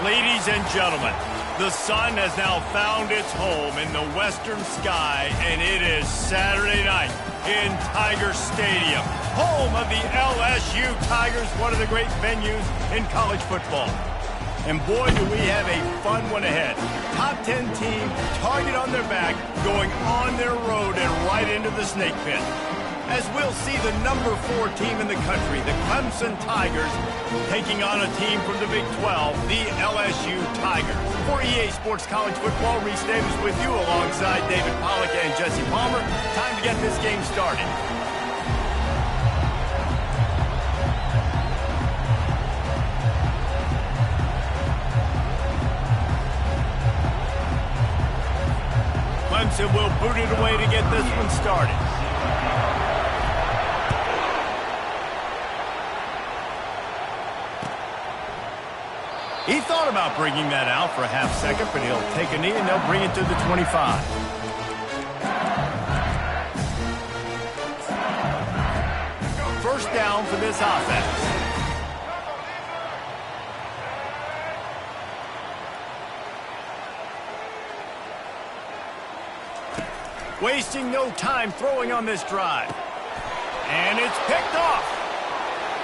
Ladies and gentlemen, the sun has now found its home in the western sky, and it is Saturday night in Tiger Stadium, home of the LSU Tigers, one of the great venues in college football. And boy, do we have a fun one ahead. Top 10 team, target on their back, going on their road and right into the snake pit. As we'll see the number 4 team in the country, the Clemson Tigers, taking on a team from the Big 12, the LSU Tigers. For EA Sports College Football, Reese Davis with you alongside David Pollack and Jesse Palmer. Time to get this game started. Clemson will boot it away to get this one started. He thought about bringing that out for a half second, but he'll take a knee and they'll bring it to the 25. First down for this offense. Wasting no time throwing on this drive. And it's picked off.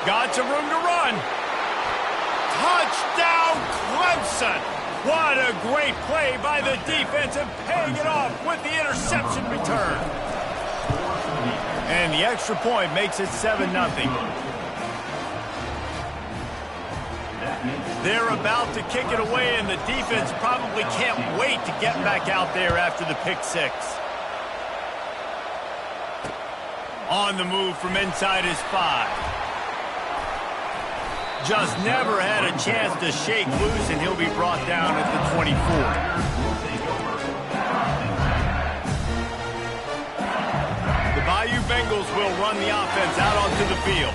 Got some room to run. Touchdown, Clemson! What a great play by the defense and paying it off with the interception return. And the extra point makes it 7-0. They're about to kick it away, and the defense probably can't wait to get back out there after the pick six. On the move from inside his 5. Just never had a chance to shake loose, and he'll be brought down at the 24. The Bayou Bengals will run the offense out onto the field.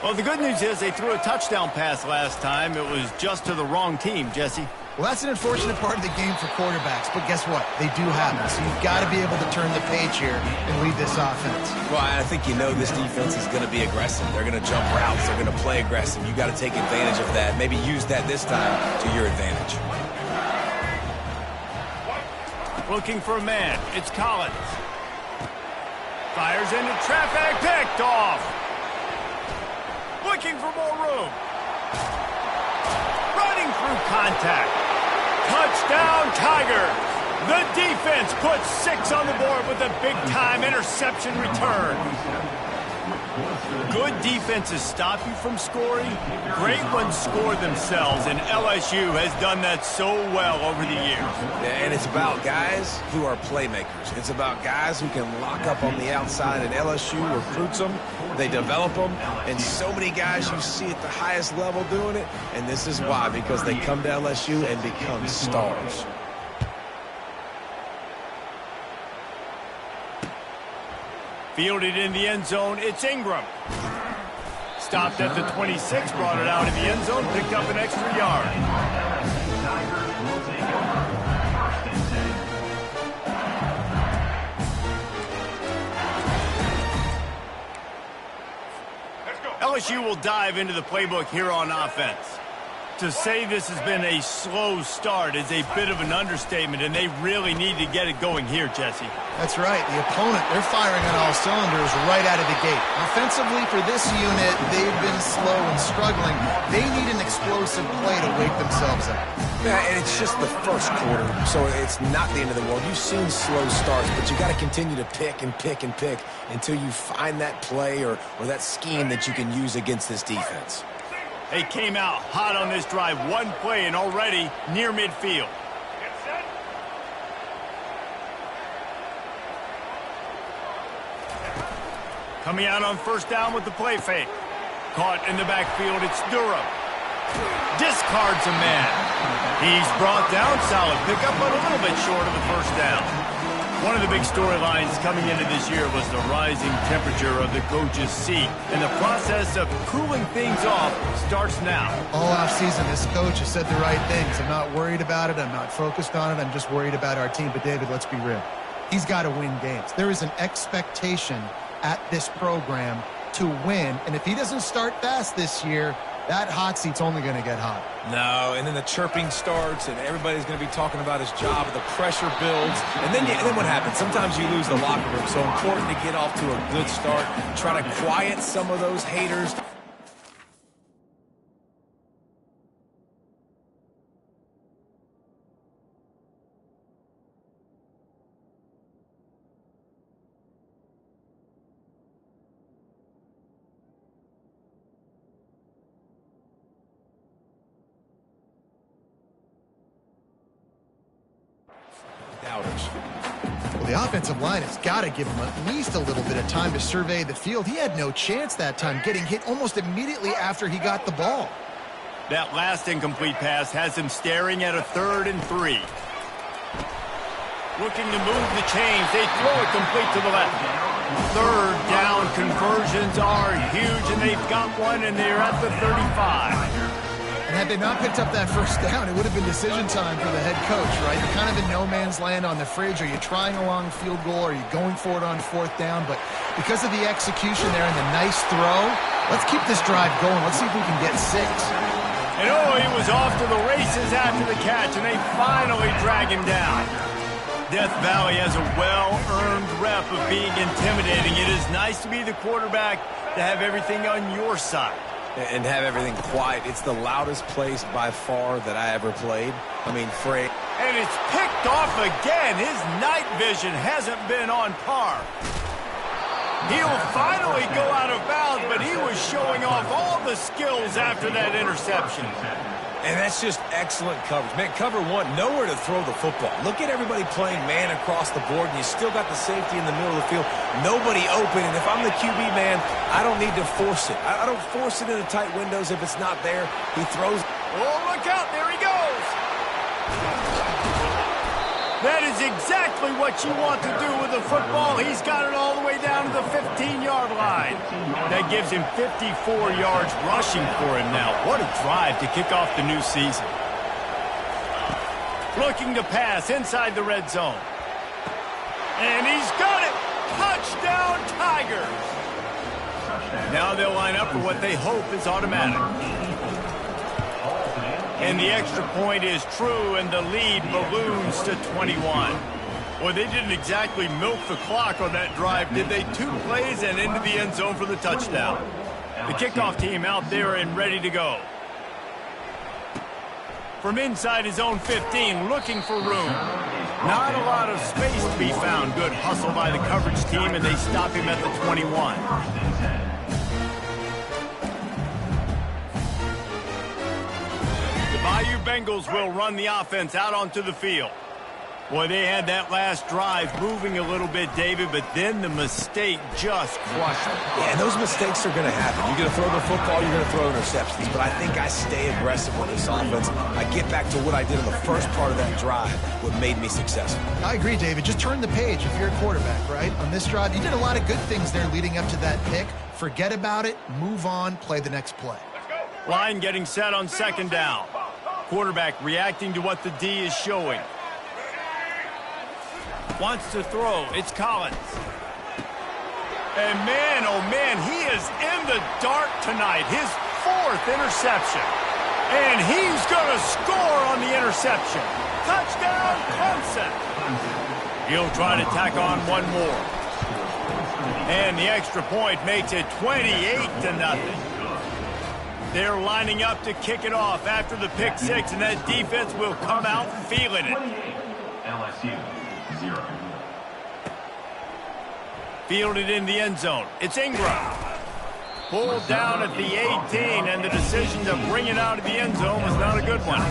Well, the good news is they threw a touchdown pass last time. It was just to the wrong team, Jesse. Well, that's an unfortunate part of the game for quarterbacks, but guess what? They do happen, so you've got to be able to turn the page here and lead this offense. Well, I think you know this defense is going to be aggressive. They're going to jump routes. They're going to play aggressive. You got to take advantage of that. Maybe use that this time to your advantage. Looking for a man. It's Collins. Fires into traffic. Picked off. Looking for more room. Running through contact. Touchdown, Tigers. The defense puts 6 on the board with a big-time interception return. Good defenses stop you from scoring. Great ones score themselves, and LSU has done that so well over the years. And it's about guys who are playmakers. It's about guys who can lock up on the outside, and LSU recruits them. They develop them, and so many guys you see at the highest level doing it, and this is why, because they come to LSU and become stars. Fielded in the end zone, it's Ingram. Stopped at the 26, brought it out of the end zone, picked up an extra yard. LSU will dive into the playbook here on offense. To say this has been a slow start is a bit of an understatement, and they really need to get it going here, Jesse. That's right. The opponent, they're firing on all cylinders right out of the gate. Offensively, for this unit, they've been slow and struggling. They need an explosive play to wake themselves up. Yeah, and it's just the first quarter, so it's not the end of the world. You've seen slow starts, but you got to continue to pick and pick and pick until you find that play or that scheme that you can use against this defense. They came out hot on this drive. One play and already near midfield. Coming out on first down with the play fake. Caught in the backfield, it's Durham. Discards a man. He's brought down, solid pickup, but a little bit short of the first down. One of the big storylines coming into this year was the rising temperature of the coach's seat, and the process of cooling things off starts now. All offseason, this coach has said the right things. I'm not worried about it. I'm not focused on it. I'm just worried about our team. But, David, let's be real. He's got to win games. There is an expectation at this program to win, and if he doesn't start fast this year, That hot seat's only going to get hot. No, and then the chirping starts, and everybody's going to be talking about his job, the pressure builds, and then what happens? Sometimes you lose the locker room, so important to get off to a good start, try to quiet some of those haters. Well, the offensive line has got to give him at least a little bit of time to survey the field. He had no chance that time, getting hit almost immediately after he got the ball. That last incomplete pass has him staring at a 3rd and 3. Looking to move the chains. They throw it complete to the left. 3rd down conversions are huge, and they've got one, and they're at the 35. And had they not picked up that 1st down, it would have been decision time for the head coach, right? You're kind of in no man's land on the fridge. Are you trying a long field goal? Are you going for it on 4th down? But because of the execution there and the nice throw, let's keep this drive going. Let's see if we can get 6. And he was off to the races after the catch, and they finally drag him down. Death Valley has a well-earned rep of being intimidating. It is nice to be the quarterback, to have everything on your side. And have everything quiet. It's the loudest place by far that I ever played. I mean, and it's picked off again. His night vision hasn't been on par. He'll finally go out of bounds, but he was showing off all the skills after that interception. And that's just excellent coverage. Man, cover 1, nowhere to throw the football. Look at everybody playing man across the board, and you still got the safety in the middle of the field. Nobody open, and if I'm the QB, man, I don't need to force it. I don't force it into tight windows if it's not there. He throws. Oh, look out. There he goes. That is exactly what you want to do with the football. He's got it all the way down to the 15-yard line. That gives him 54 yards rushing for him now. What a drive to kick off the new season. Looking to pass inside the red zone. And he's got it. Touchdown, Tigers. Now they'll line up for what they hope is automatic. And the extra point is true, and the lead balloons to 21. Well, they didn't exactly milk the clock on that drive, did they? 2 plays and into the end zone for the touchdown. The kickoff team out there and ready to go. From inside his own 15, looking for room. Not a lot of space to be found. Good hustle by the coverage team, and they stop him at the 21. Bayou Bengals will run the offense out onto the field. Boy, they had that last drive moving a little bit, David, but then the mistake just crushed them. Yeah, and those mistakes are going to happen. You're going to throw the football, you're going to throw interceptions, but I think I stay aggressive with this offense. I get back to what I did in the first part of that drive, what made me successful. I agree, David. Just turn the page if you're a quarterback, right? On this drive, you did a lot of good things there leading up to that pick. Forget about it, move on, play the next play. Line getting set on 2nd down. Quarterback reacting to what the D is showing. Wants to throw. It's Collins. And man, oh man, he is in the dark tonight. His 4th interception. And he's going to score on the interception. Touchdown, Clemson. He'll try to tack on one more. And the extra point makes it 28-0. They're lining up to kick it off after the pick 6, and that defense will come out feeling it. LSU, 0. Fielded in the end zone. It's Ingram. Pulled down at the 18, and the decision to bring it out of the end zone was not a good one.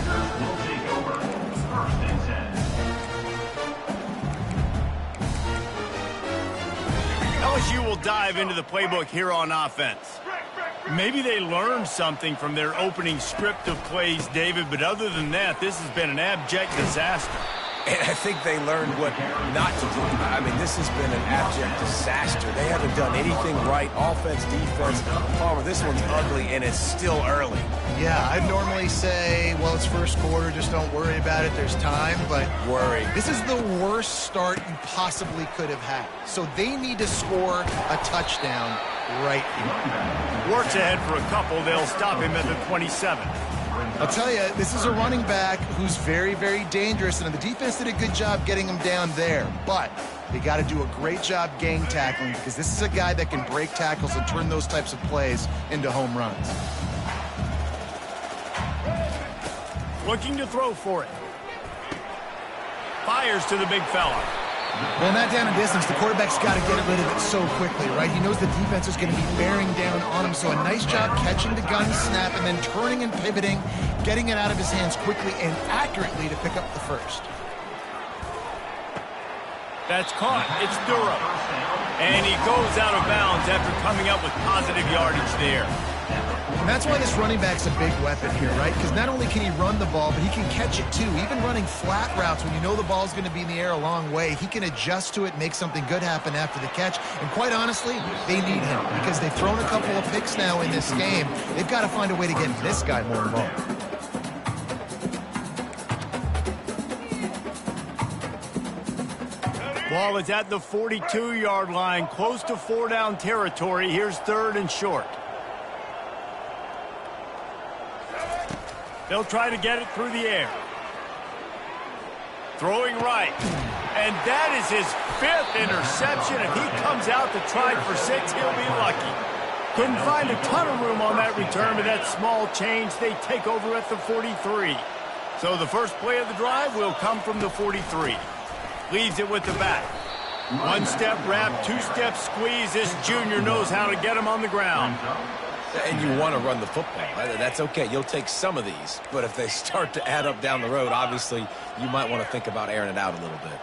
LSU will dive into the playbook here on offense. Maybe they learned something from their opening script of plays, David, but other than that, this has been an abject disaster. And I think they learned what not to do. I mean, this has been an abject disaster. They haven't done anything right, offense, defense. Palmer, this one's ugly, and it's still early. Yeah, I'd normally say, well, it's first quarter, just don't worry about it, there's time, but this is the worst start you possibly could have had. So they need to score a touchdown right here. Works ahead for a couple. They'll stop him at the 27. I'll tell you, this is a running back who's very, very dangerous, and the defense did a good job getting him down there. But they got to do a great job gang tackling, because this is a guy that can break tackles and turn those types of plays into home runs. Looking to throw for it. Fires to the big fella. Well, in that down and distance, the quarterback's got to get rid of it so quickly, right? He knows the defense is going to be bearing down on him, so a nice job catching the gun snap and then turning and pivoting, getting it out of his hands quickly and accurately to pick up the first. That's caught. It's Durham. And he goes out of bounds after coming up with positive yardage there. And that's why this running back's a big weapon here, right? Because not only can he run the ball, but he can catch it too. Even running flat routes when you know the ball's going to be in the air a long way, he can adjust to it, make something good happen after the catch. And quite honestly, they need him because they've thrown a couple of picks now in this game. They've got to find a way to get this guy more involved. Ball is at the 42-yard line, close to 4-down territory. Here's 3rd and short. They'll try to get it through the air. Throwing right. And that is his 5th interception. If he comes out to try for 6, he'll be lucky. Couldn't find a ton of room on that return, but that small change, they take over at the 43. So the first play of the drive will come from the 43. Leaves it with the back. 1-step wrap, 2-step squeeze. This junior knows how to get him on the ground. And you want to run the football. That's okay. You'll take some of these. But if they start to add up down the road, obviously, you might want to think about airing it out a little bit.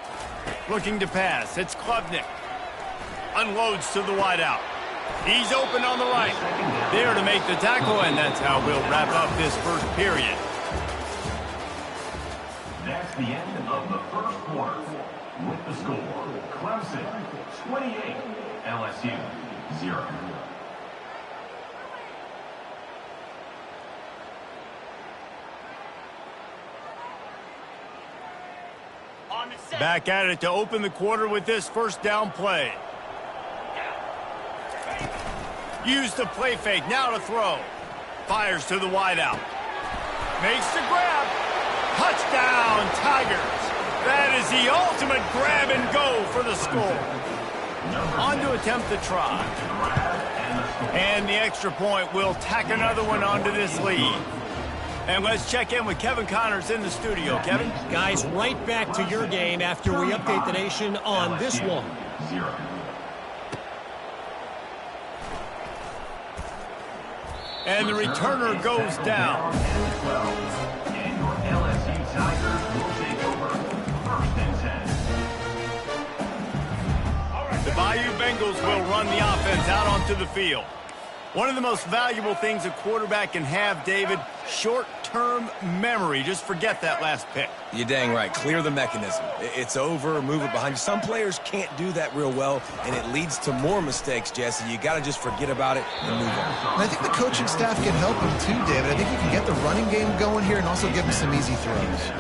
Looking to pass. It's Klubnik. Unloads to the wideout. He's open on the right. There to make the tackle, and that's how we'll wrap up this first period. That's the end of the first quarter. With the score, Clemson 28, LSU 0. Back at it to open the quarter with this first down play. Use the play fake, now to throw. Fires to the wideout. Makes the grab. Touchdown, Tigers. That is the ultimate grab and go for the score. On to attempt the try. And the extra point will tack another one onto this lead. And let's check in with Kevin Connors in the studio. Kevin? Guys, right back to your game after we update the nation on this one. And the returner goes down. And your LSU Tigers will take over 1st and 10. The Bayou Bengals will run the offense out onto the field. One of the most valuable things a quarterback can have, David, short-term memory. Just forget that last pick. You're dang right. Clear the mechanism. It's over, move it behind you. Some players can't do that real well, and it leads to more mistakes, Jesse. You got to just forget about it and move on. And I think the coaching staff can help him too, David. I think you can get the running game going here and also give him some easy throws.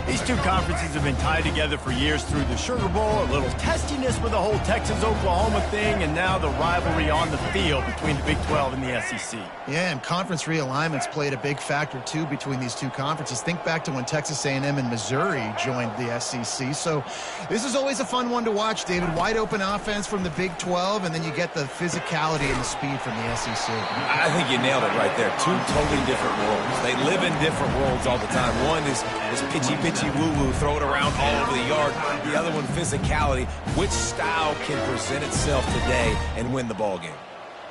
These two conferences have been tied together for years through the Sugar Bowl, a little testiness with the whole Texas-Oklahoma thing, and now the rivalry on the field between the Big 12 and the SEC. Yeah, and conference realignments played a big factor, too, between these two conferences. Think back to when Texas A&M and Missouri joined the SEC. So this is always a fun one to watch, David. Wide open offense from the Big 12, and then you get the physicality and the speed from the SEC. I think you nailed it right there. Two totally different worlds. They live in different worlds all the time. One is pitchy woo-woo, throw it around all over the yard. The other one, physicality. Which style can present itself today and win the ball game?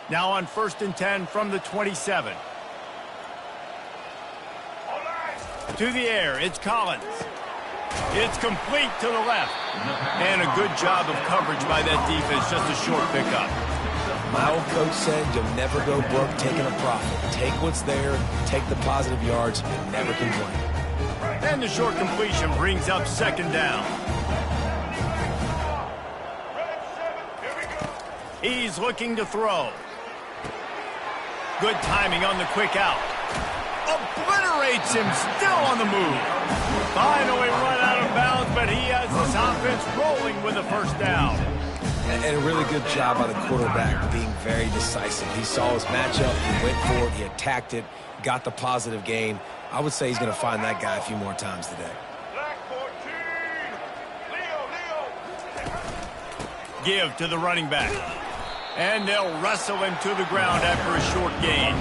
Now on 1st and 10 from the 27. To the air, it's Collins. It's complete to the left. And a good job of coverage by that defense, just a short pickup. My old coach said you'll never go broke taking a profit. Take what's there, take the positive yards, and never complain. And the short completion brings up 2nd down. He's looking to throw. Good timing on the quick out. Obliterates him, still on the move. Finally run out of bounds, but he has this offense rolling with a 1st down. And a really good job by the quarterback being very decisive. He saw his matchup, he went for it, he attacked it, got the positive gain. I would say he's going to find that guy a few more times today. Give to the running back. And they'll wrestle him to the ground after a short gain.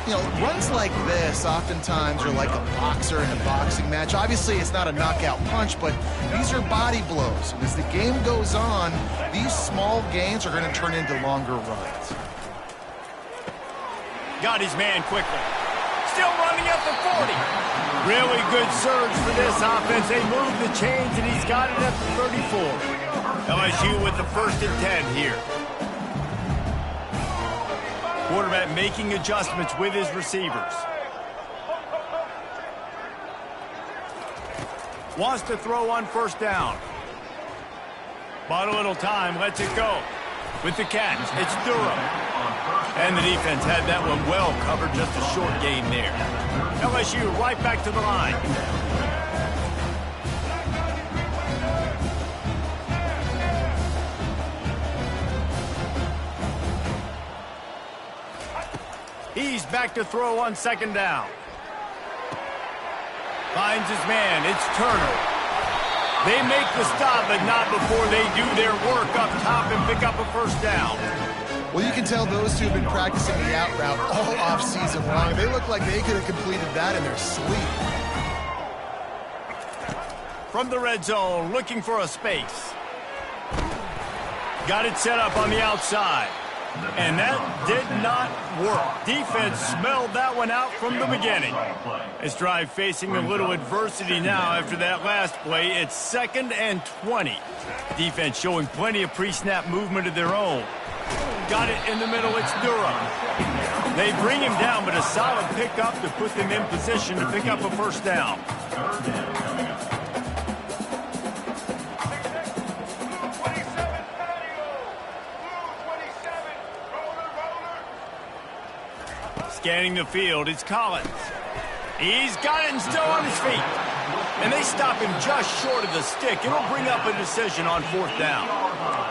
You know, runs like this oftentimes are like a boxer in a boxing match. Obviously, it's not a knockout punch, but these are body blows. And as the game goes on, these small gains are going to turn into longer runs. Got his man quickly. Still running at the 40. Really good surge for this offense. They move the chains, and he's got it at the 34. LSU with the 1st and 10 here. Quarterback making adjustments with his receivers. Wants to throw on 1st down. Bought a little time, lets it go. With the catch, it's Durham. And the defense had that one well covered, just a short gain there. LSU right back to the line. He's back to throw on 2nd down. Finds his man. It's Turner. They make the stop, but not before they do their work up top and pick up a 1st down. Well, you can tell those two have been practicing the out route all off-season long. They look like they could have completed that in their sleep. From the red zone, looking for a space. Got it set up on the outside. And that did not work. Defense smelled that one out from the beginning. This drive facing a little adversity now after that last play. It's 2nd and 20. Defense showing plenty of pre-snap movement of their own. Got it in the middle. It's Durham. They bring him down, but a solid pickup to put them in position to pick up a 1st down. Scanning the field, it's Collins. He's got it and still on his feet. And they stop him just short of the stick. It'll bring up a decision on 4th down.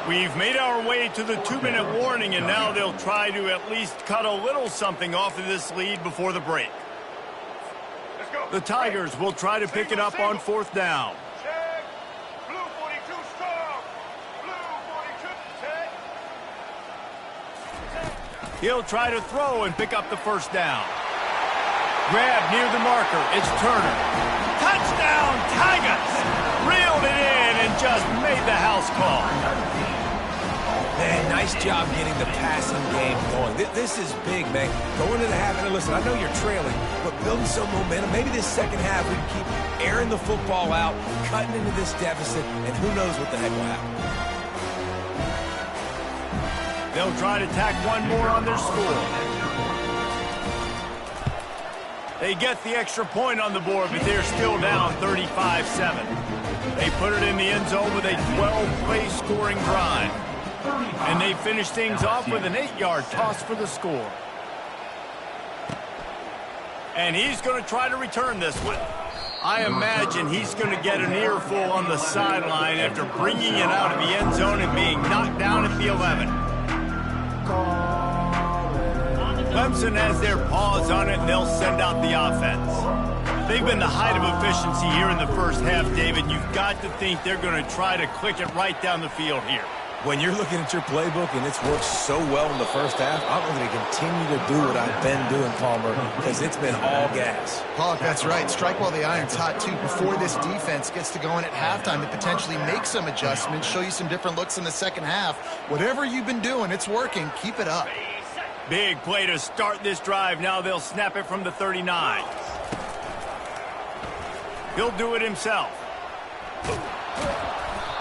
We've made our way to the 2-minute warning, and now they'll try to at least cut a little something off of this lead before the break. The Tigers will try to pick it up on 4th down. He'll try to throw and pick up the 1st down. Grab near the marker. It's Turner. Touchdown, Tigers! Reeled it in and just made the house call. Man, nice job getting the passing game going. This is big, man. Going into the half, and listen, I know you're trailing, but building some momentum. Maybe this 2nd half we can keep airing the football out, cutting into this deficit, and who knows what the heck will happen. They'll try to tack one more on their score. They get the extra point on the board, but they're still down 35-7. They put it in the end zone with a 12-play scoring drive. And they finish things off with an 8-yard toss for the score. And he's going to try to return this one. I imagine he's going to get an earful on the sideline after bringing it out of the end zone and being knocked down at the 11. Clemson has their paws on it, and they'll send out the offense. They've been the height of efficiency here in the 1st half, David. You've got to think they're going to try to click it right down the field here. When you're looking at your playbook and it's worked so well in the 1st half, I'm going to continue to do what I've been doing, Palmer, because it's been all gas. Paul, that's right. Strike while the iron's hot, too. Before this defense gets to going at halftime to potentially make some adjustments, show you some different looks in the 2nd half. Whatever you've been doing, it's working. Keep it up. Big play to start this drive. Now they'll snap it from the 39. He'll do it himself.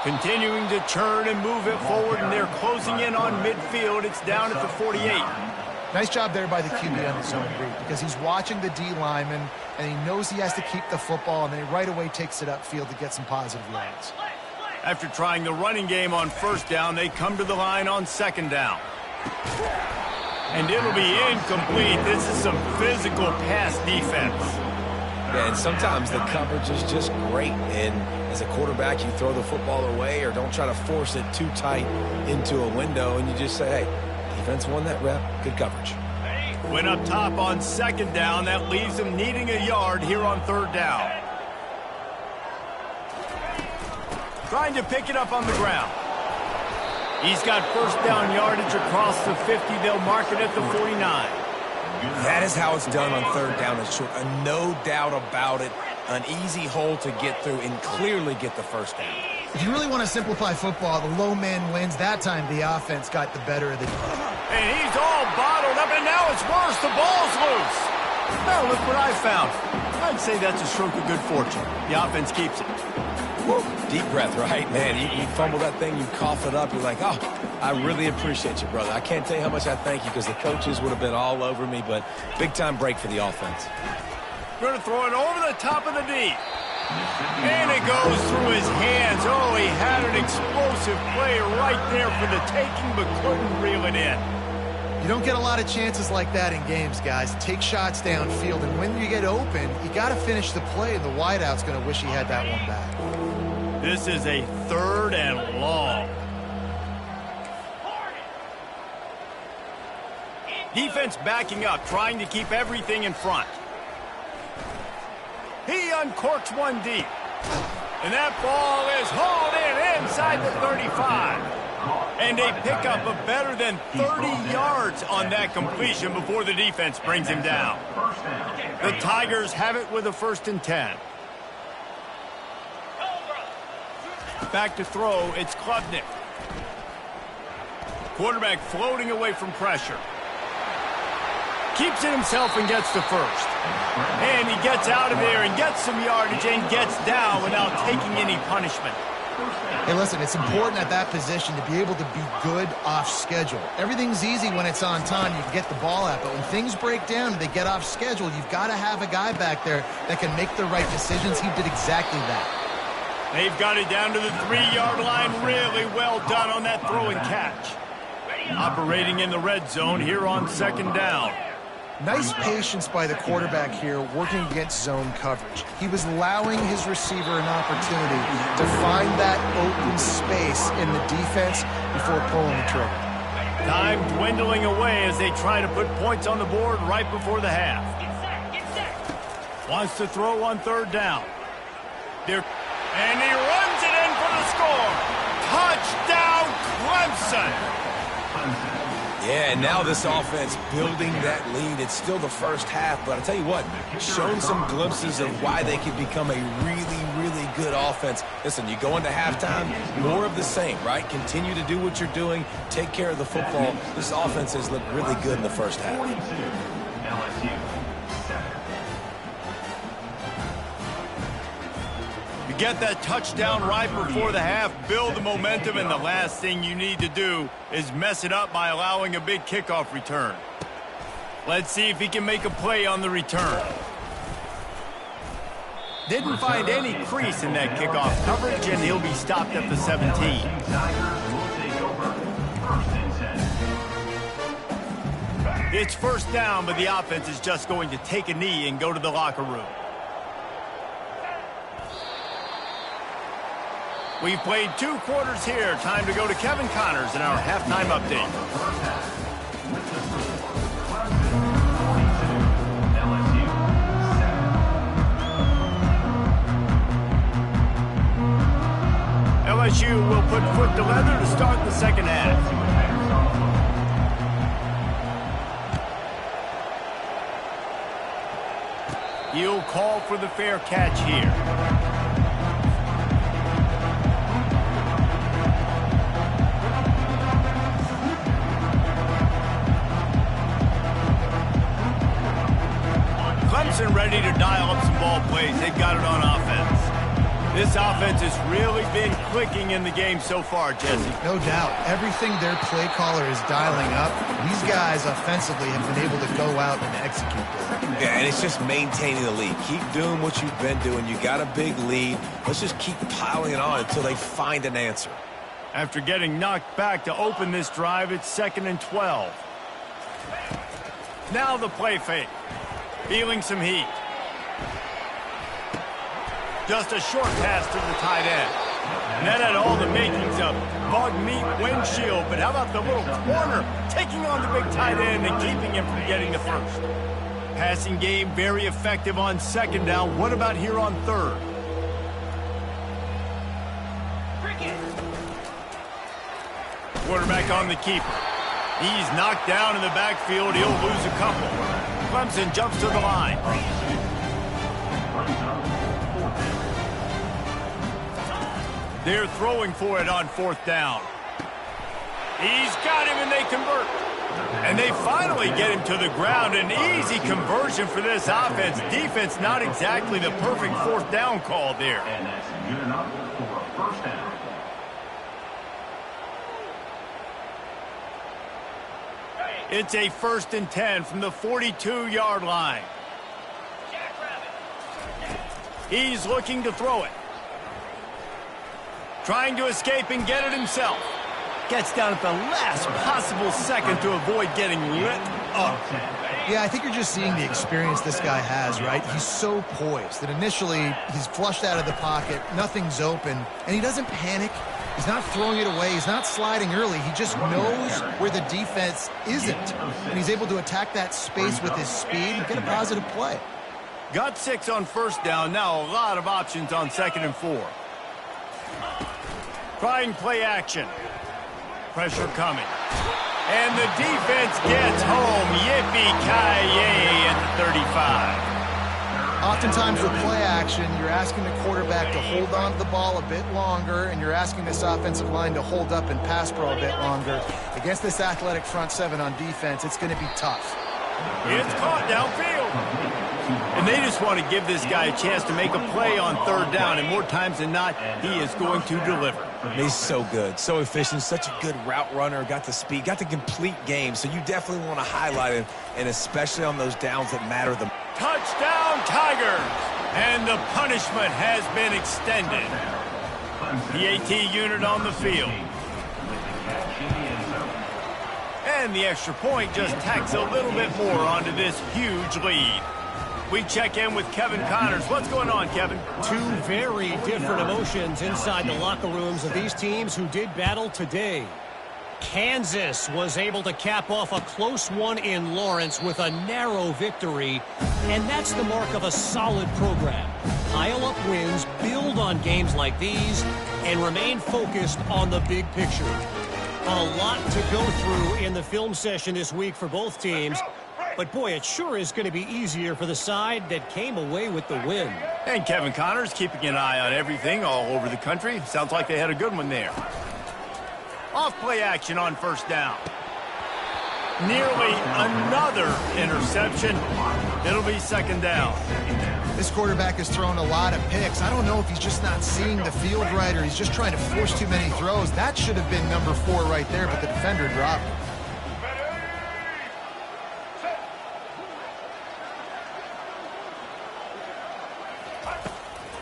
Continuing to churn and move it forward, and they're closing in on midfield. It's down at the 48. Nice job there by the QB on the zone read, because he's watching the D lineman, and he knows he has to keep the football, and then he right away takes it upfield to get some positive yards. After trying the running game on 1st down, they come to the line on 2nd down. And it'll be incomplete. This is some physical pass defense. Yeah, and sometimes the coverage is just great. And as a quarterback, you throw the football away or don't try to force it too tight into a window, and you just say, hey, defense won that rep. Good coverage. Went up top on second down. That leaves him needing a yard here on third down. Trying to pick it up on the ground. He's got first down yardage across the 50. They'll mark it at the 49. That is how it's done on third down and short. No doubt about it. An easy hole to get through and clearly get the first down. If you really want to simplify football, the low man wins. That time the offense got the better of the defense. And he's all bottled up, and now it's worse. The ball's loose. Now look what I found. I'd say that's a stroke of good fortune. The offense keeps it. Woo. Deep breath, right? Man, you fumble that thing, you cough it up, you're like, oh, I really appreciate you, brother. I can't tell you how much I thank you because the coaches would have been all over me, but big-time break for the offense. Going to throw it over the top of the D. And it goes through his hands. Oh, he had an explosive play right there for the taking, but couldn't reel it in. You don't get a lot of chances like that in games, guys. Take shots downfield, and when you get open, you got to finish the play, and the wideout's going to wish he had that one back. This is a third and long. Defense backing up, trying to keep everything in front. He uncorks one deep. And that ball is hauled in inside the 35. And a pickup of better than 30 yards on that completion before the defense brings him down. The Tigers have it with a 1st and 10. Back to throw, it's Klubnik. Quarterback floating away from pressure. Keeps it himself and gets the first. And he gets out of there and gets some yardage and gets down without taking any punishment. Hey, listen, it's important at that position to be able to be good off schedule. Everything's easy when it's on time. You can get the ball out. But when things break down and they get off schedule, you've got to have a guy back there that can make the right decisions. He did exactly that. They've got it down to the 3-yard line. Really well done on that throw and catch. Operating in the red zone here on 2nd down. Nice patience by the quarterback here working against zone coverage. He was allowing his receiver an opportunity to find that open space in the defense before pulling the trigger. Time dwindling away as they try to put points on the board right before the half. Wants to throw on 3rd down. And he runs it in for the score. Touchdown, Clemson. Yeah, and now this offense building that lead. It's still the first half, but I'll tell you what, shown some glimpses of why they could become a really, really good offense. Listen, you go into halftime, more of the same, right? Continue to do what you're doing, take care of the football. This offense has looked really good in the first half. LSU 7. You get that touchdown right before the half, build the momentum, and the last thing you need to do is mess it up by allowing a big kickoff return. Let's see if he can make a play on the return. Didn't find any crease in that kickoff coverage, and he'll be stopped at the 17. Tigers will take over 1st and 10. It's 1st down, but the offense is just going to take a knee and go to the locker room. We've played 2 quarters here. Time to go to Kevin Connors in our halftime update. LSU will put foot to leather to start the 2nd half. He'll call for the fair catch here. Clemson ready to dial up some ball plays. They've got it on offense. This offense has really been clicking in the game so far, Jesse. No doubt. Everything their play caller is dialing up, these guys offensively have been able to go out and execute that. Yeah, and it's just maintaining the lead. Keep doing what you've been doing. You got a big lead. Let's just keep piling it on until they find an answer. After getting knocked back to open this drive, it's 2nd and 12. Now the play fake. Feeling some heat. Just a short pass to the tight end. And that had all the makings of bug meat windshield. But how about the little corner taking on the big tight end and keeping him from getting the first? Passing game very effective on second down. What about here on third? Quarterback on the keeper. He's knocked down in the backfield. He'll lose a couple. Clemson jumps to the line. They're throwing for it on fourth down. He's got him, and they convert. And they finally get him to the ground. An easy conversion for this offense. Defense not exactly the perfect fourth down call there. And that's good enough for a first down. It's a 1st and 10 from the 42-yard line. He's looking to throw it. Trying to escape and get it himself. Gets down at the last possible second to avoid getting lit up. Yeah, I think you're just seeing the experience this guy has, right? He's so poised that initially he's flushed out of the pocket, nothing's open, and he doesn't panic. He's not throwing it away. He's not sliding early. He just knows where the defense isn't, and he's able to attack that space with his speed and get a positive play. Got 6 on first down. Now a lot of options on 2nd and 4. Trying play action. Pressure coming. And the defense gets home. Yippee-ki-yay at the 35. Oftentimes with play action, you're asking the quarterback to hold on to the ball a bit longer, and you're asking this offensive line to hold up and pass pro a bit longer. Against this athletic front seven on defense, it's going to be tough. It's caught downfield. And they just want to give this guy a chance to make a play on third down, and more times than not, he is going to deliver. He's so good, so efficient, such a good route runner, got the speed, got the complete game, so you definitely want to highlight him, and especially on those downs that matter the most. Touchdown, Tigers! And the punishment has been extended. The AT unit on the field. And the extra point just tacks a little bit more onto this huge lead. We check in with Kevin Connors. What's going on, Kevin? Two very different emotions inside the locker rooms of these teams who did battle today. Kansas was able to cap off a close one in Lawrence with a narrow victory, and that's the mark of a solid program. Pile up wins, build on games like these, and remain focused on the big picture. A lot to go through in the film session this week for both teams, but boy, it sure is going to be easier for the side that came away with the win. And Kevin Connors keeping an eye on everything all over the country. Sounds like they had a good one there. Off play action on first down. Nearly another interception. It'll be 2nd down. This quarterback has thrown a lot of picks. I don't know if he's just not seeing the field right or he's just trying to force too many throws. That should have been number 4 right there, but the defender dropped it.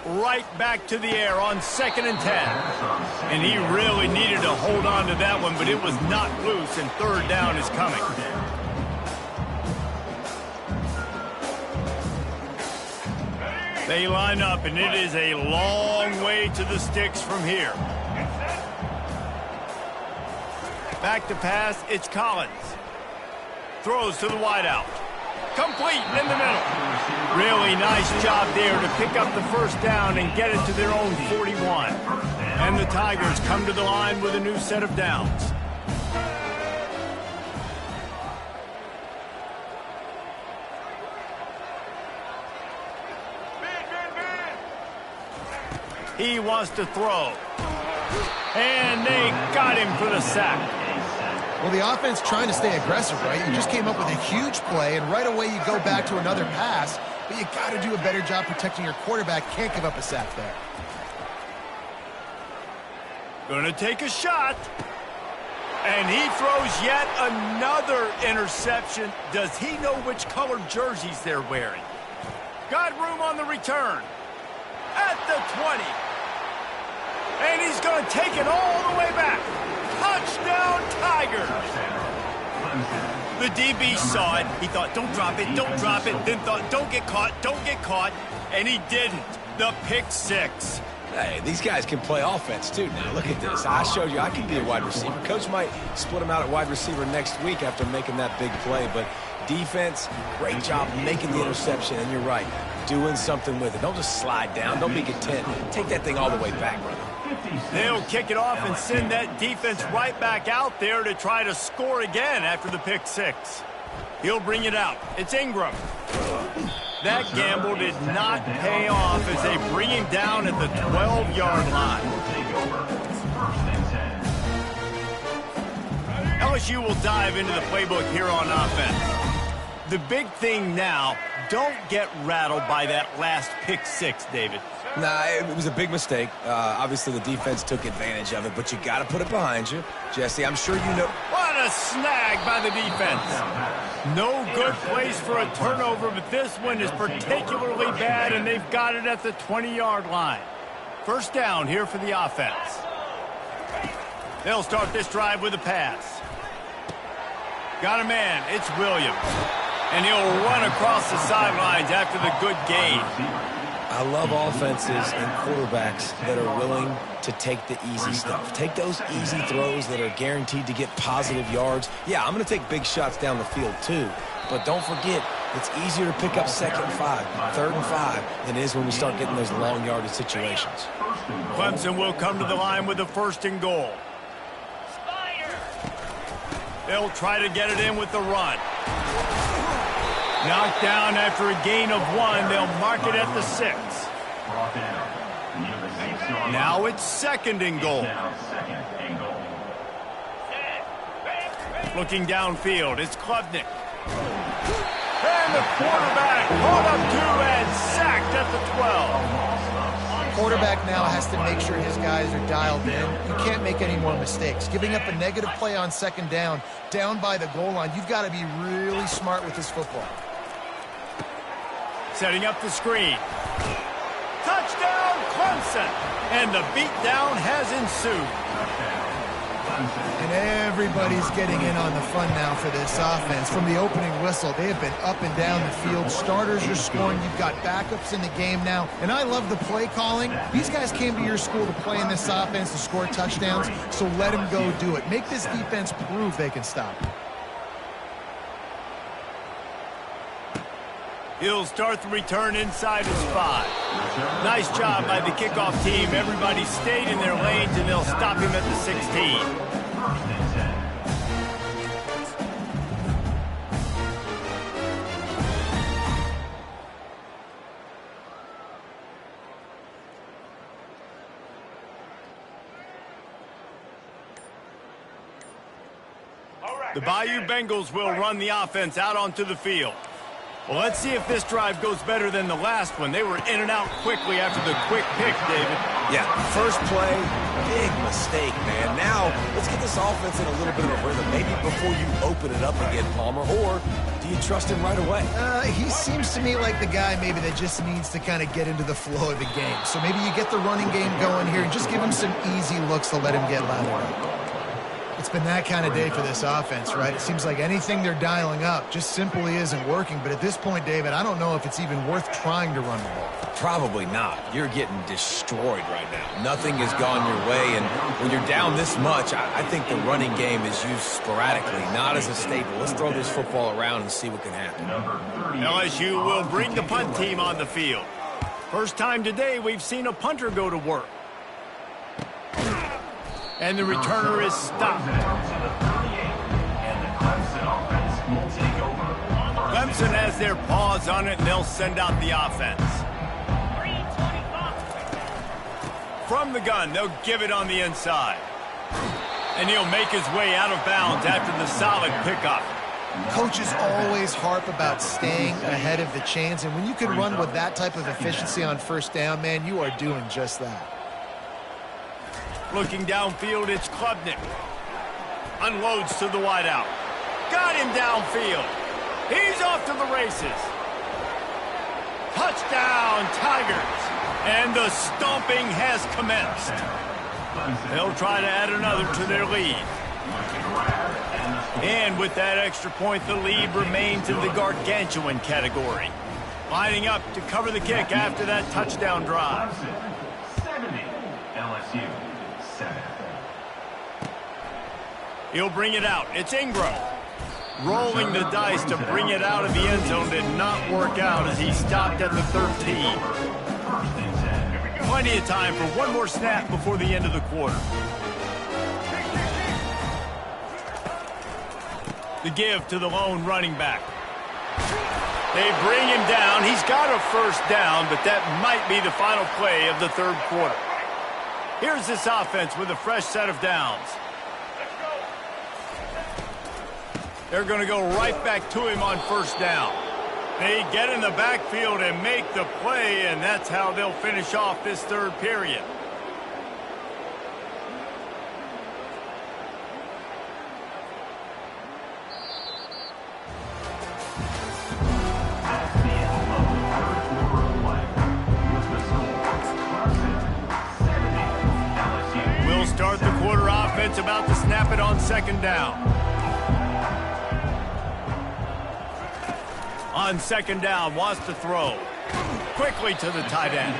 Right back to the air on 2nd and 10. And he really needed to hold on to that one, but it was not loose, and third down is coming. They line up, and it is a long way to the sticks from here. Back to pass, it's Collins. Throws to the wideout. Complete in the middle. Really nice job there to pick up the first down and get it to their own 41. And the Tigers come to the line with a new set of downs. He wants to throw. And they got him for the sack. Well, the offense trying to stay aggressive, right? You just came up with a huge play, and right away you go back to another pass, but you got to do a better job protecting your quarterback. Can't give up a sack there. Gonna take a shot. And he throws yet another interception. Does he know which colored jerseys they're wearing? Got room on the return. At the 20. And he's going to take it all the way back. Touchdown, Tigers. The DB saw it. He thought, don't drop it, don't drop it. Then thought, don't get caught, and he didn't. the pick six. Hey, these guys can play offense, too. Now, look at this. I showed you I can be a wide receiver. Coach might split him out at wide receiver next week after making that big play. But defense, great job making the interception. And you're right, doing something with it. Don't just slide down. Don't be content. Take that thing all the way back, brother. They'll kick it off and send that defense right back out there to try to score again after the pick six. He'll bring it out. It's Ingram. That gamble did not pay off as they bring him down at the 12-yard line. LSU will dive into the playbook here on offense. The big thing now, don't get rattled by that last pick six, David. Nah, it was a big mistake. Obviously, the defense took advantage of it, but you got to put it behind you. Jesse, I'm sure you know. What a snag by the defense. No good place for a turnover, but this one is particularly bad, and they've got it at the 20-yard line. First down here for the offense. They'll start this drive with a pass. Got a man. It's Williams. And he'll run across the sidelines after the good gain. I love offenses and quarterbacks that are willing to take the easy stuff. Take those easy throws that are guaranteed to get positive yards. Yeah, I'm going to take big shots down the field too. But don't forget, it's easier to pick up 2nd and 5, 3rd and 5 than it is when we start getting those long yardage situations. Clemson will come to the line with a 1st and goal. They'll try to get it in with the run. Knocked down after a gain of 1. They'll mark it at the 6. Now it's 2nd and goal. Looking downfield, it's Klubnik. And the quarterback caught up to and sacked at the 12. Quarterback now has to make sure his guys are dialed in. You can't make any more mistakes. Giving up a negative play on 2nd down by the goal line, you've got to be really smart with this football. Setting up the screen. Touchdown, Clemson! And the beatdown has ensued. And everybody's getting in on the fun now for this offense. From the opening whistle, they have been up and down the field. Starters are scoring. You've got backups in the game now. And I love the play calling. These guys came to your school to play in this offense to score touchdowns, so let them go do it. Make this defense prove they can stop. He'll start the return inside his 5. Nice job by the kickoff team. Everybody stayed in their lanes, and they'll stop him at the 16. The Bayou Bengals will run the offense out onto the field. Well, let's see if this drive goes better than the last one. They were in and out quickly after the quick pick, David. Yeah, first play, big mistake, man. Now, let's get this offense in a little bit of a rhythm. Maybe before you open it up again, Palmer, or do you trust him right away? He seems to me like the guy maybe that just needs to kind of get into the flow of the game. So maybe you get the running game going here and just give him some easy looks to let him get lathered up. It's been that kind of day for this offense, right? It seems like anything they're dialing up just simply isn't working. But at this point, David, I don't know if it's even worth trying to run the ball. Probably not. You're getting destroyed right now. Nothing has gone your way, and when you're down this much, I think the running game is used sporadically, not as a staple. Let's throw this football around and see what can happen. LSU will bring the punt team on the field. First time today we've seen a punter go to work. And the returner is stopped. Clemson has their paws on it, and they'll send out the offense. From the gun, they'll give it on the inside. And he'll make his way out of bounds after the solid pickup. Coaches always harp about staying ahead of the chains, and when you can run with that type of efficiency on first down, man, you are doing just that. Looking downfield, it's Klubnik. Unloads to the wideout. Got him downfield. He's off to the races. Touchdown, Tigers. And the stomping has commenced. They'll try to add another to their lead. And with that extra point, the lead remains in the gargantuan category. Lining up to cover the kick after that touchdown drive. Clemson 70, LSU 7. He'll bring it out. It's Ingram. Rolling the dice to bring it out of the end zone did not work out as he stopped at the 13. Plenty of time for one more snap before the end of the quarter. The give to the lone running back. They bring him down. He's got a first down, but that might be the final play of the third quarter. Here's this offense with a fresh set of downs. They're going to go right back to him on first down. They get in the backfield and make the play, and that's how they'll finish off this third period. We'll start the quarter offense about to snap it on second down. On second down, wants to throw. Quickly to the tight end.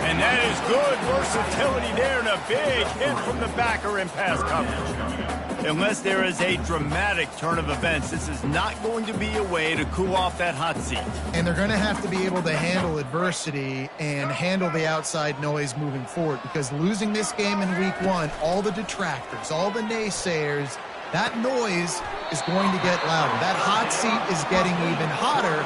And that is good versatility there and a big hit from the backer in pass coverage. Unless there is a dramatic turn of events, this is not going to be a way to cool off that hot seat. And they're going to have to be able to handle adversity and handle the outside noise moving forward, because losing this game in week one, all the detractors, all the naysayers, that noise is going to get louder. That hot seat is getting even hotter.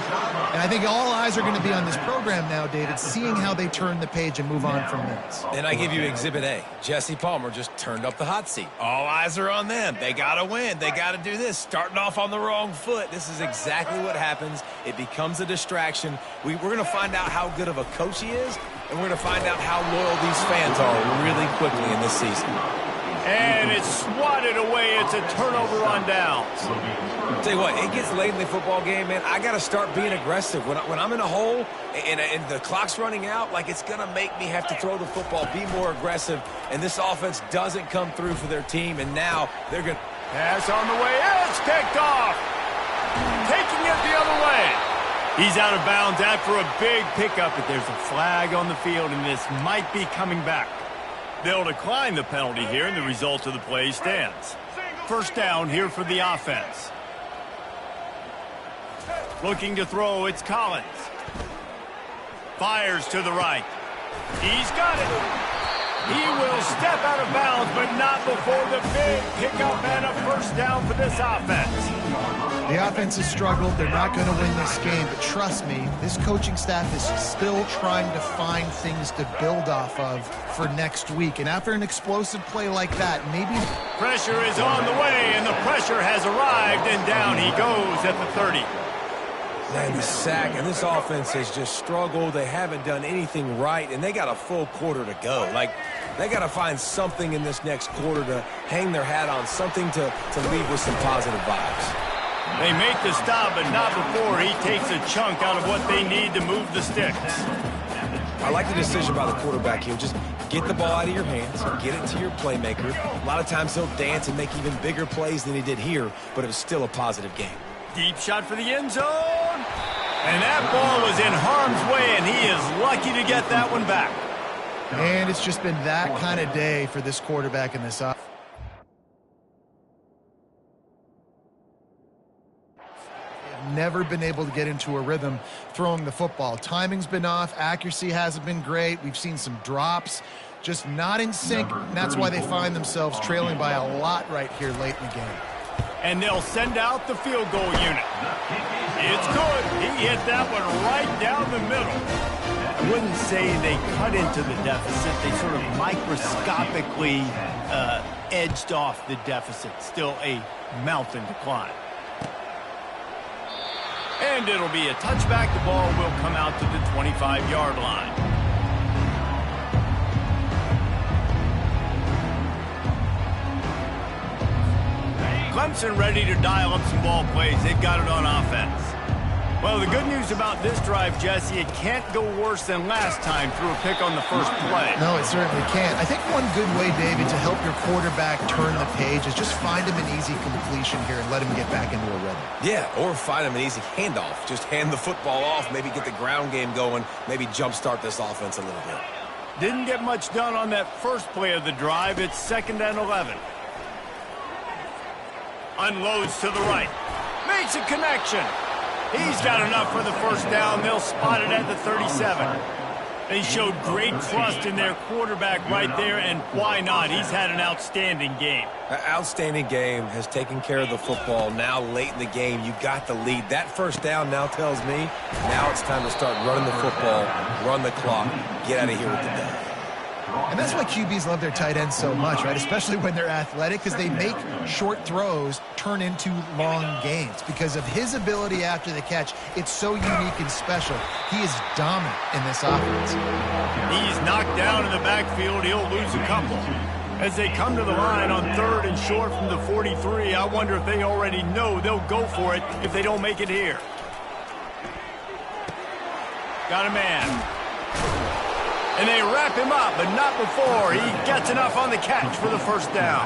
And I think all eyes are going to be on this program now, David, seeing how they turn the page and move on from this. And I give you Exhibit A. Jesse Palmer just turned up the hot seat. All eyes are on them. They got to win. They got to do this. Starting off on the wrong foot. This is exactly what happens. It becomes a distraction. We're going to find out how good of a coach he is, and we're going to find out how loyal these fans are really quickly in this season. And it's swatted away. It's a turnover on downs. Tell you what, it gets late in the football game, man. I got to start being aggressive. When I'm in a hole and the clock's running out, like, it's going to make me have to throw the football, be more aggressive. And this offense doesn't come through for their team, and now they're going to pass on the way. It's picked off. Taking it the other way. He's out of bounds after a big pickup, but there's a flag on the field, and this might be coming back. They'll decline the penalty here, and the result of the play stands. First down here for the offense. Looking to throw, it's Collins. Fires to the right. He's got it. He will step out of bounds, but not before the big pickup and a first down for this offense. The offense has struggled. They're not going to win this game, but trust me, this coaching staff is still trying to find things to build off of for next week. And after an explosive play like that, maybe... Pressure is on the way, and the pressure has arrived, and down he goes at the 30. Man, the sack, and this offense has just struggled. They haven't done anything right, and they got a full quarter to go. Like, they got to find something in this next quarter to hang their hat on, something to leave with some positive vibes. They make the stop, but not before he takes a chunk out of what they need to move the sticks. I like the decision by the quarterback here. Just get the ball out of your hands, get it to your playmaker. A lot of times he'll dance and make even bigger plays than he did here, but it was still a positive game. Deep shot for the end zone. And that ball was in harm's way, and he is lucky to get that one back. And it's just been that kind of day for this quarterback in this offense. Never been able to get into a rhythm throwing the football. Timing's been off. Accuracy hasn't been great. We've seen some drops. Just not in sync. And that's why they find themselves trailing by a lot right here late in the game. And they'll send out the field goal unit. It's good. He hit that one right down the middle. I wouldn't say they cut into the deficit. They sort of microscopically edged off the deficit. Still a mountain to climb. And it'll be a touchback. The ball will come out to the 25-yard line. Clemson ready to dial up some ball plays. They've got it on offense. Well, the good news about this drive, Jesse, it can't go worse than last time through a pick on the first play. No, it certainly can't. I think one good way, David, to help your quarterback turn the page is just find him an easy completion here and let him get back into a rhythm. Yeah, or find him an easy handoff. Just hand the football off, maybe get the ground game going, maybe jumpstart this offense a little bit. Didn't get much done on that first play of the drive. It's 2nd and 11. Unloads to the right. Makes a connection. He's got enough for the first down. They'll spot it at the 37. They showed great trust in their quarterback right there, and why not? He's had an outstanding game. An outstanding game, has taken care of the football. Now late in the game, you got the lead. That first down now tells me now it's time to start running the football, run the clock, get out of here with the dub. And that's why QBs love their tight ends so much, right? Especially when they're athletic, because they make short throws turn into long gains. Because of his ability after the catch, it's so unique and special. He is dominant in this offense. He's knocked down in the backfield. He'll lose a couple. As they come to the line on 3rd and short from the 43, I wonder if they already know they'll go for it if they don't make it here. Got a man. And they wrap him up, but not before he gets enough on the catch for the first down.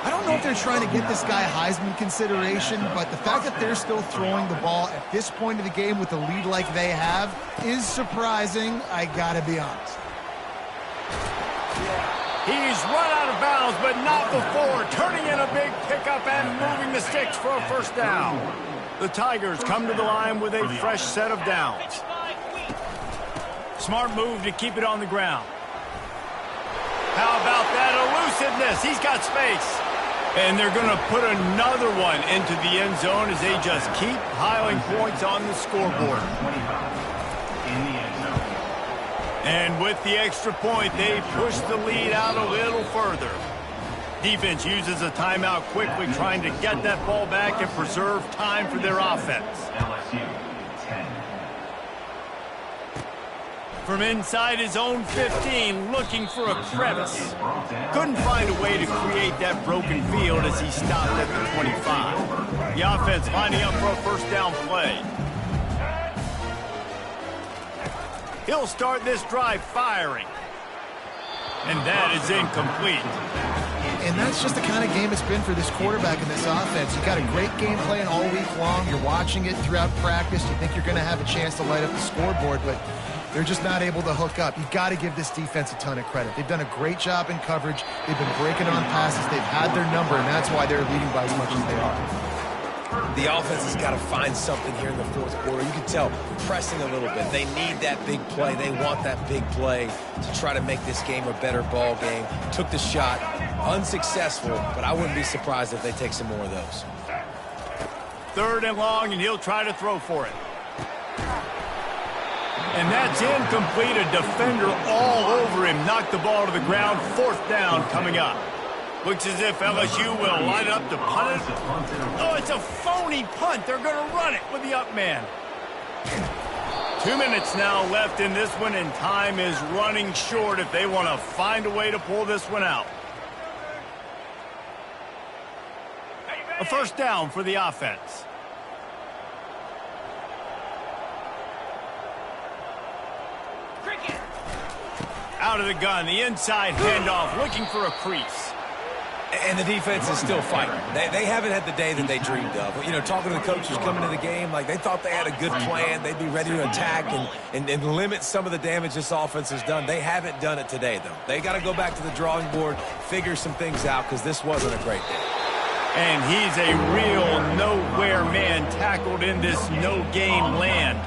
I don't know if they're trying to get this guy Heisman consideration, but the fact that they're still throwing the ball at this point of the game with the lead like they have is surprising, I gotta be honest. He's run out of bounds, but not before turning in a big pickup and moving the sticks for a first down. The Tigers come to the line with a fresh set of downs. Smart move to keep it on the ground. How about that elusiveness? He's got space. And they're going to put another one into the end zone as they just keep piling points on the scoreboard. And with the extra point, they push the lead out a little further. Defense uses a timeout quickly, trying to get that ball back and preserve time for their offense. LSU 10. From inside his own 15, looking for a crevice. Couldn't find a way to create that broken field as he stopped at the 25. The offense lining up for a first down play. He'll start this drive firing. And that is incomplete. And that's just the kind of game it's been for this quarterback in this offense. You've got a great game plan all week long. You're watching it throughout practice. You think you're going to have a chance to light up the scoreboard, but they're just not able to hook up. You've got to give this defense a ton of credit. They've done a great job in coverage. They've been breaking on passes. They've had their number, and that's why they're leading by as much as they are. The offense has got to find something here in the fourth quarter. You can tell pressing a little bit. They need that big play. They want that big play to try to make this game a better ball game. Took the shot. Unsuccessful, but I wouldn't be surprised if they take some more of those. 3rd and long, and he'll try to throw for it. And that's incomplete. A defender all over him. Knocked the ball to the ground. 4th down coming up. Looks as if LSU will line up to punt it. Oh, it's a phony punt. They're going to run it with the up man. 2 minutes now left in this one, and time is running short if they want to find a way to pull this one out. A first down for the offense. Out of the gun, the inside handoff, looking for a crease. And the defense is still fighting. They haven't had the day that they dreamed of. You know, talking to the coaches coming to the game, like they thought they had a good plan. They'd be ready to attack and limit some of the damage this offense has done. They haven't done it today, though. They got to go back to the drawing board, figure some things out, because this wasn't a great day. And he's a real nowhere man tackled in this no-gain land.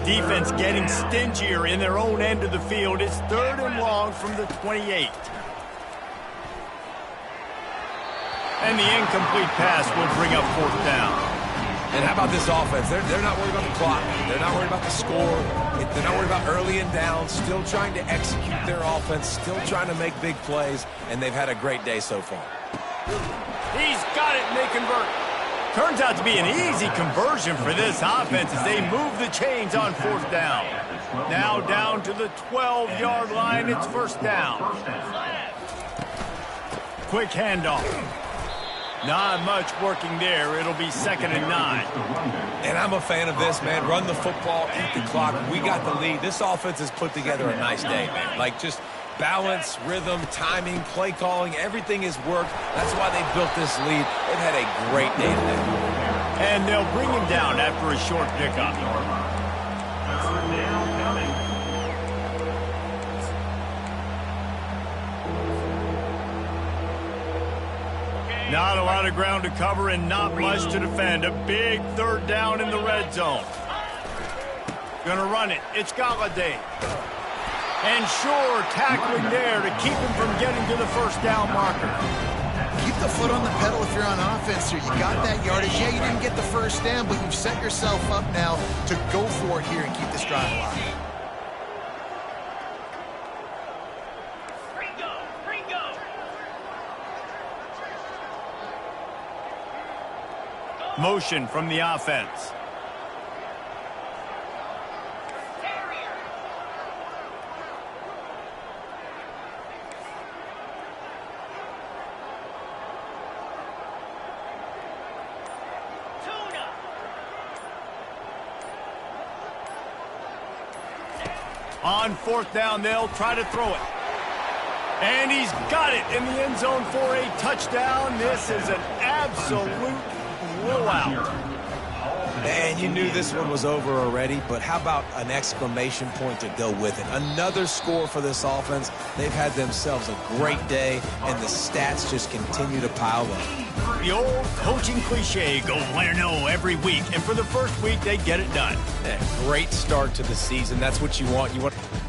Defense getting stingier in their own end of the field. It's 3rd and long from the 28. And the incomplete pass will bring up 4th down. And how about this offense? They're not worried about the clock. They're not worried about the score. They're not worried about early and down. Still trying to execute their offense. Still trying to make big plays. And they've had a great day so far. He's got it, and they convert. Turns out to be an easy conversion for this offense as they move the chains on 4th down. Now down to the 12-yard line. It's 1st down. Quick handoff. Not much working there. It'll be 2nd and 9. And I'm a fan of this, man. Run the football, eat the clock. We got the lead. This offense has put together a nice day, man. Like, just balance, rhythm, timing, play calling, everything has worked. That's why they built this lead. They've had a great day today. And they'll bring him down after a short pickup. Not a lot of ground to cover and not much to defend. A big 3rd down in the red zone. Gonna run it. It's Galladay. And sure, tackling there to keep him from getting to the 1st down marker. Keep the foot on the pedal if you're on offense here. You got that yardage. Yeah, you didn't get the 1st down, but you've set yourself up now to go for it here and keep this drive alive. Motion from the offense. On 4th down, they'll try to throw it. And he's got it in the end zone for a touchdown. This is an absolute blowout. Man, you knew this one was over already, but how about an exclamation point to go with it? Another score for this offense. They've had themselves a great day, and the stats just continue to pile up. The old coaching cliche, go win or no every week. And for the first week, they get it done. Yeah, great start to the season. That's what you want. You want